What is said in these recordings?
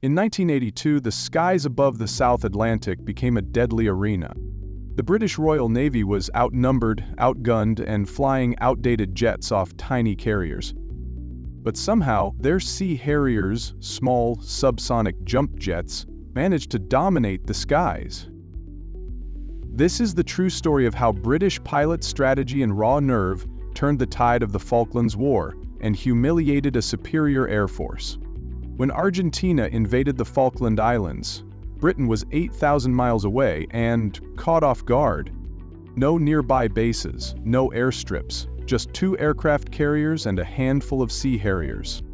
In 1982, the skies above the South Atlantic became a deadly arena. The British Royal Navy was outnumbered, outgunned, and flying outdated jets off tiny carriers. But somehow, their Sea Harriers, small, subsonic jump jets, managed to dominate the skies. This is the true story of how British pilot strategy and raw nerve turned the tide of the Falklands War and humiliated a superior air force. When Argentina invaded the Falkland Islands, Britain was 8,000 miles away and caught off guard. No nearby bases, no airstrips, just 2 aircraft carriers and a handful of Sea Harriers.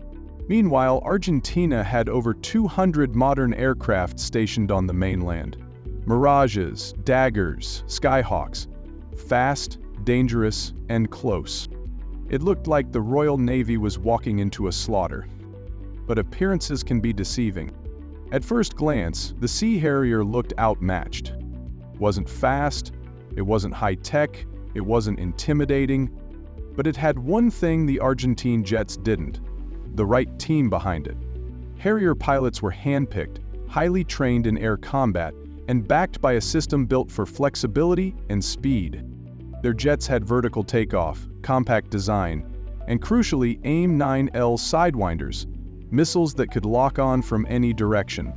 Meanwhile, Argentina had over 200 modern aircraft stationed on the mainland. Mirages, Daggers, Skyhawks. Fast, dangerous, and close. It looked like the Royal Navy was walking into a slaughter. But appearances can be deceiving. At first glance, the Sea Harrier looked outmatched. It wasn't fast, it wasn't high-tech, it wasn't intimidating, but it had one thing the Argentine jets didn't: the right team behind it. Harrier pilots were handpicked, highly trained in air combat, and backed by a system built for flexibility and speed. Their jets had vertical takeoff, compact design, and crucially AIM-9L sidewinders, missiles that could lock on from any direction.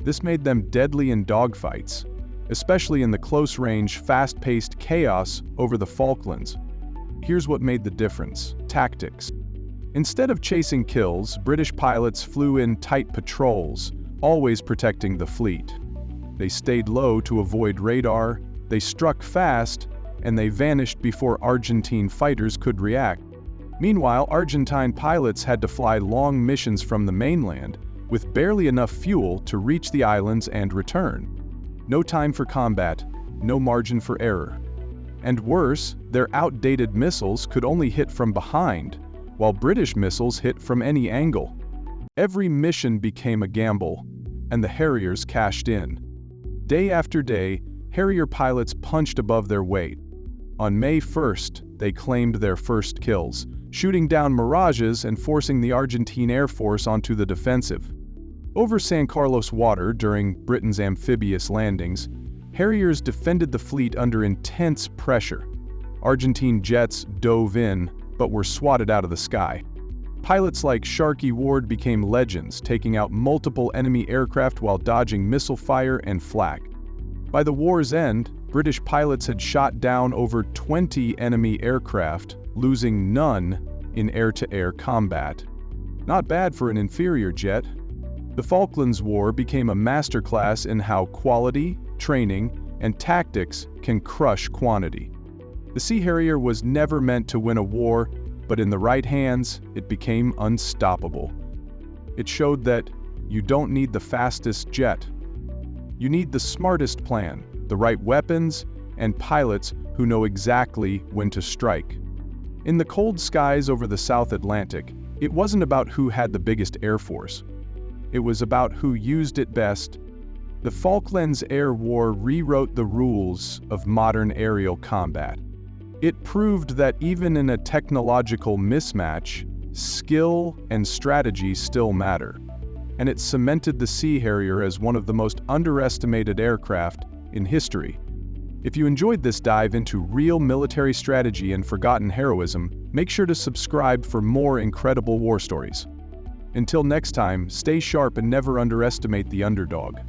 This made them deadly in dogfights, especially in the close-range, fast-paced chaos over the Falklands. Here's what made the difference: tactics. Instead of chasing kills, British pilots flew in tight patrols, always protecting the fleet. They stayed low to avoid radar, they struck fast, and they vanished before Argentine fighters could react. Meanwhile, Argentine pilots had to fly long missions from the mainland, with barely enough fuel to reach the islands and return. No time for combat, no margin for error. And worse, their outdated missiles could only hit from behind, while British missiles hit from any angle. Every mission became a gamble, and the Harriers cashed in. Day after day, Harrier pilots punched above their weight. On May 1st, they claimed their first kills, shooting down Mirages and forcing the Argentine Air Force onto the defensive. Over San Carlos water during Britain's amphibious landings, Harriers defended the fleet under intense pressure. Argentine jets dove in, but were swatted out of the sky. Pilots like Sharkey Ward became legends, taking out multiple enemy aircraft while dodging missile fire and flak. By the war's end, British pilots had shot down over 20 enemy aircraft, losing none in air-to-air combat. Not bad for an inferior jet. The Falklands War became a masterclass in how quality, training, and tactics can crush quantity. The Sea Harrier was never meant to win a war, but in the right hands, it became unstoppable. It showed that you don't need the fastest jet. You need the smartest plan, the right weapons, and pilots who know exactly when to strike. In the cold skies over the South Atlantic, it wasn't about who had the biggest air force. It was about who used it best. The Falklands Air War rewrote the rules of modern aerial combat. It proved that even in a technological mismatch, skill and strategy still matter. And it cemented the Sea Harrier as one of the most underestimated aircraft in history. If you enjoyed this dive into real military strategy and forgotten heroism, make sure to subscribe for more incredible war stories. Until next time, stay sharp and never underestimate the underdog.